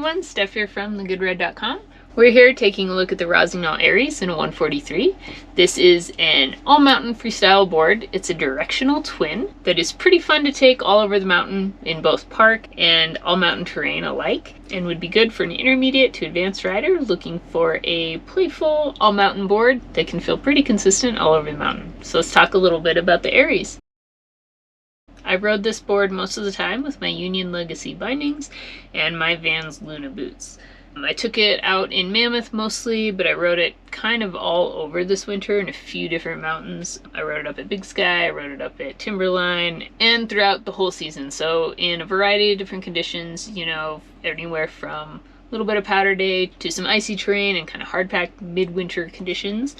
everyone, Steph here from thegoodride.com. We're here taking a look at the Rossignol Airis in a 143. This is an all-mountain freestyle board. It's a directional twin that is pretty fun to take all over the mountain in both park and all-mountain terrain alike, and would be good for an intermediate to advanced rider looking for a playful all-mountain board that can feel pretty consistent all over the mountain. So let's talk a little bit about the Airis. I rode this board most of the time with my Union Legacy bindings and my Vans Luna boots. I took it out in Mammoth mostly, but I rode it kind of all over this winter in a few different mountains. I rode it up at Big Sky, I rode it up at Timberline, and throughout the whole season. So in a variety of different conditions, you know, anywhere from a little bit of powder day to some icy terrain and kind of hard-packed midwinter conditions,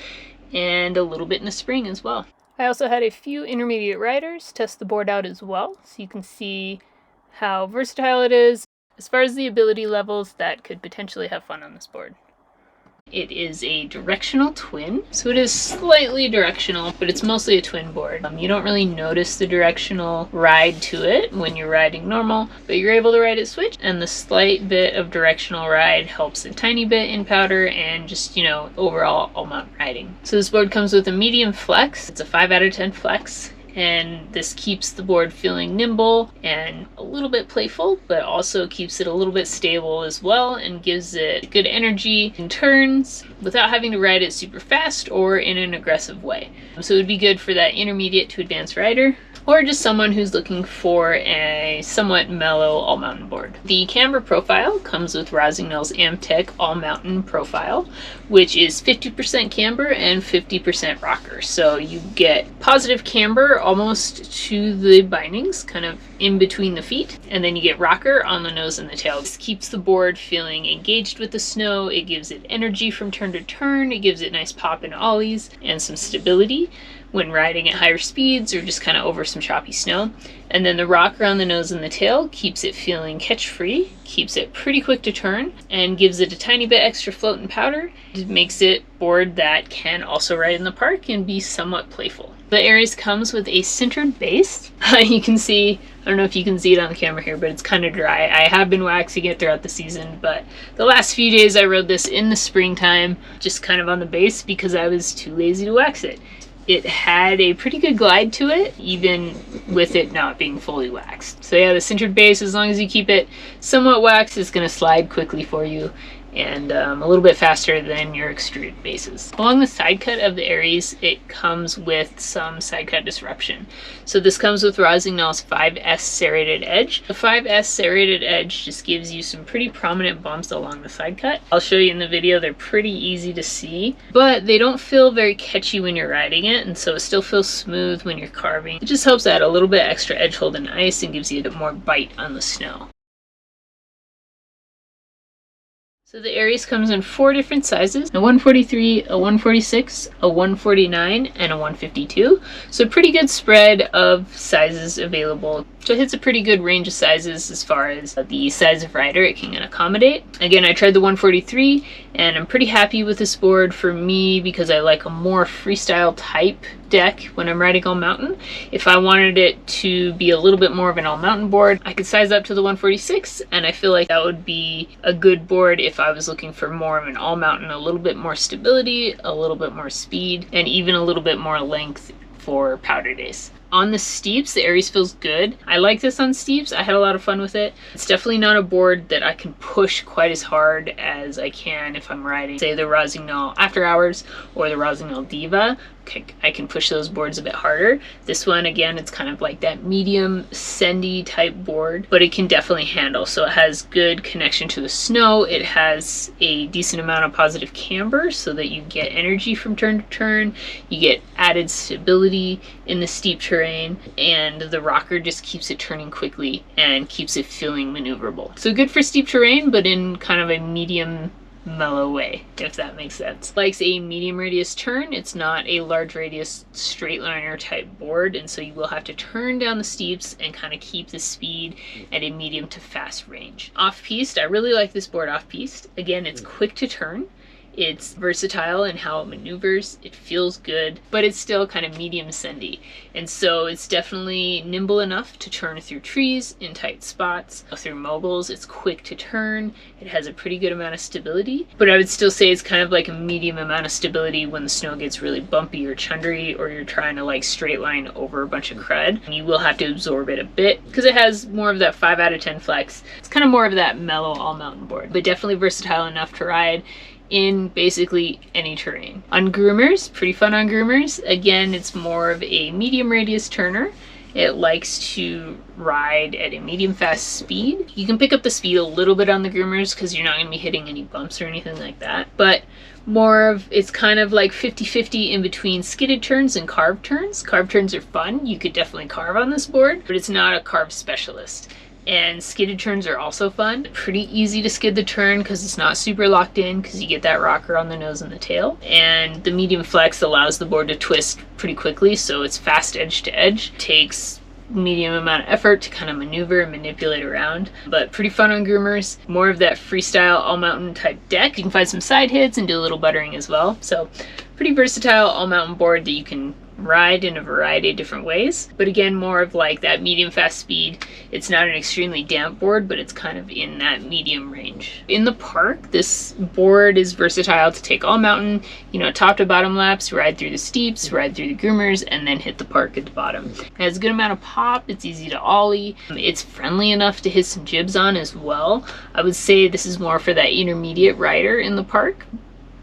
and a little bit in the spring as well. I also had a few intermediate riders test the board out as well, so you can see how versatile it is. As far as the ability levels that could potentially have fun on this board. It is a directional twin, so it is slightly directional, but it's mostly a twin board. You don't really notice the directional ride to it when you're riding normal, but you're able to ride it switch, and the slight bit of directional ride helps a tiny bit in powder and just, you know, overall all-mountain riding. So this board comes with a medium flex. It's a 5 out of 10 flex. And this keeps the board feeling nimble and a little bit playful, but also keeps it a little bit stable as well and gives it good energy in turns without having to ride it super fast or in an aggressive way. So it would be good for that intermediate to advanced rider, or just someone who's looking for a somewhat mellow all-mountain board. The Camber Profile comes with Rossignol's Amtech all-mountain profile, which is 50% camber and 50% rocker. So you get positive camber almost to the bindings, kind of in between the feet, and then you get rocker on the nose and the tail. This keeps the board feeling engaged with the snow. It gives it energy from turn to turn. It gives it nice pop and ollies and some stability when riding at higher speeds or just kind of over some choppy snow. And then the rocker on the nose and the tail keeps it feeling catch-free, keeps it pretty quick to turn, and gives it a tiny bit extra float and powder. It makes it a board that can also ride in the park and be somewhat playful. The Airis comes with a sintered base. You can see, I don't know if you can see it on the camera here, but it's kind of dry. I have been waxing it throughout the season, but the last few days I rode this in the springtime, just kind of on the base because I was too lazy to wax it. It had a pretty good glide to it, even with it not being fully waxed. So yeah, the sintered base, as long as you keep it somewhat waxed, is going to slide quickly for you and a little bit faster than your extruded bases. Along the side cut of the Airis, it comes with some side cut disruption. So this comes with Rossignol's 5S serrated edge. The 5S serrated edge just gives you some pretty prominent bumps along the side cut. I'll show you in the video, they're pretty easy to see, but they don't feel very catchy when you're riding it, and so it still feels smooth when you're carving. It just helps add a little bit extra edge hold in ice and gives you a bit more bite on the snow. So the Airis comes in 4 different sizes, a 143, a 146, a 149, and a 152. So a pretty good spread of sizes available. So it hits a pretty good range of sizes as far as the size of rider it can accommodate. Again, I tried the 143, and I'm pretty happy with this board for me because I like a more freestyle type deck when I'm riding all mountain. If I wanted it to be a little bit more of an all mountain board, I could size up to the 146, and I feel like that would be a good board if I was looking for more of an all mountain, a little bit more stability, a little bit more speed, and even a little bit more length for powder days. On the steeps, the Airis feels good. I like this on steeps. I had a lot of fun with it. It's definitely not a board that I can push quite as hard as I can if I'm riding, say, the Rossignol After Hours or the Rossignol Diva. I can push those boards a bit harder. This one, again, it's kind of like that medium sendy type board, but it can definitely handle. So it has good connection to the snow. It has a decent amount of positive camber so that you get energy from turn to turn. You get added stability in the steep terrain, and the rocker just keeps it turning quickly and keeps it feeling maneuverable. So good for steep terrain, but in kind of a medium mellow way, if that makes sense. Likes a medium radius turn. It's not a large radius straight liner type board, and so you will have to turn down the steeps and kind of keep the speed at a medium to fast range. Off piste, I really like this board off piste. Again, it's quick to turn. It's versatile in how it maneuvers, it feels good, but it's still kind of medium sendy. And so it's definitely nimble enough to turn through trees in tight spots, through moguls. It's quick to turn, it has a pretty good amount of stability, but I would still say it's kind of like a medium amount of stability when the snow gets really bumpy or chundery, or you're trying to like straight line over a bunch of crud. And you will have to absorb it a bit because it has more of that 5 out of 10 flex. It's kind of more of that mellow all mountain board, but definitely versatile enough to ride in basically any terrain. On Groomers, pretty fun on Groomers. Again, it's more of a medium radius turner. It likes to ride at a medium fast speed. You can pick up the speed a little bit on the Groomers because you're not going to be hitting any bumps or anything like that, but more of, it's kind of like 50-50 in between skidded turns and carved turns. Carved turns are fun. You could definitely carve on this board, but it's not a carve specialist. And skidded turns are also fun. Pretty easy to skid the turn because it's not super locked in because you get that rocker on the nose and the tail. And the medium flex allows the board to twist pretty quickly, so it's fast edge to edge. Takes medium amount of effort to kind of maneuver and manipulate around, but pretty fun on Groomers. More of that freestyle all mountain type deck. You can find some side hits and do a little buttering as well. So pretty versatile all mountain board that you can ride in a variety of different ways, but again, more of like that medium fast speed. It's not an extremely damp board, but it's kind of in that medium range. In the park, this board is versatile to take all mountain, you know, top to bottom laps, ride through the steeps, ride through the Groomers, and then hit the park at the bottom. It has a good amount of pop, it's easy to ollie, it's friendly enough to hit some jibs on as well. I would say this is more for that intermediate rider in the park,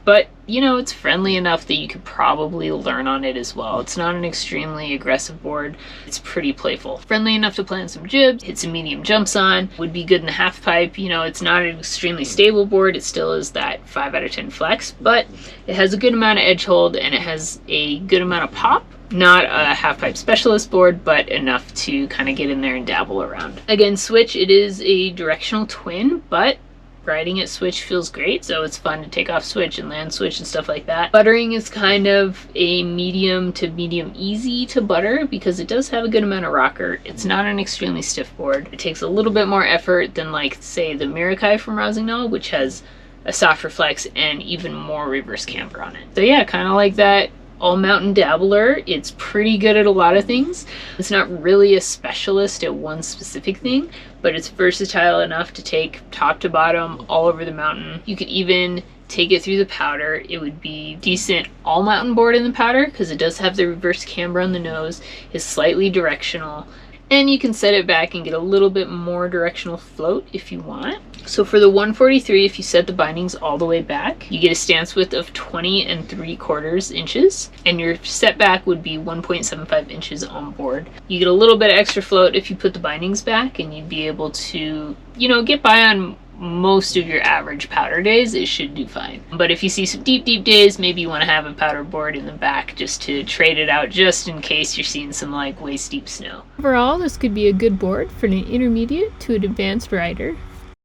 but you know, it's friendly enough that you could probably learn on it as well. It's not an extremely aggressive board. It's pretty playful. Friendly enough to plan some jibs, hit some medium jumps on, would be good in the half pipe. You know, it's not an extremely stable board. It still is that 5 out of 10 flex, but it has a good amount of edge hold and it has a good amount of pop. Not a half pipe specialist board, but enough to kind of get in there and dabble around. Again, switch, it is a directional twin, but riding it switch feels great, so it's fun to take off switch and land switch and stuff like that. Buttering is kind of a medium to medium easy to butter because it does have a good amount of rocker. It's not an extremely stiff board. It takes a little bit more effort than like say the Mirakai from Rossignol, which has a softer flex and even more reverse camber on it. So yeah, kind of like that all mountain dabbler. It's pretty good at a lot of things. It's not really a specialist at one specific thing, but it's versatile enough to take top to bottom all over the mountain. You could even take it through the powder. It would be decent all mountain board in the powder because it does have the reverse camber on the nose. It's slightly directional, and you can set it back and get a little bit more directional float if you want. So for the 143, if you set the bindings all the way back, you get a stance width of 20 3/4 inches, and your setback would be 1.75 inches on board. You get a little bit of extra float if you put the bindings back, and you'd be able to, you know, get by on most of your average powder days. It should do fine. But if you see some deep days, maybe you want to have a powder board in the back just to trade it out just in case you're seeing some like way steep snow. Overall, this could be a good board for an intermediate to an advanced rider.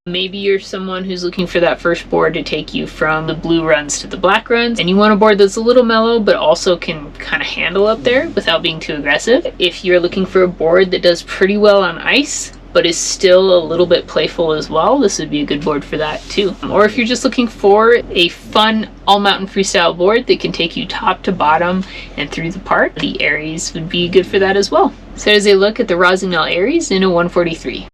Maybe you're someone who's looking for that first board to take you from the blue runs to the black runs, and you want a board that's a little mellow but also can kind of handle up there without being too aggressive. If you're looking for a board that does pretty well on ice but is still a little bit playful as well, this would be a good board for that too. Or if you're just looking for a fun all-mountain freestyle board that can take you top to bottom and through the park, the Airis would be good for that as well. So there's a look at the Rossignol Airis in a 143.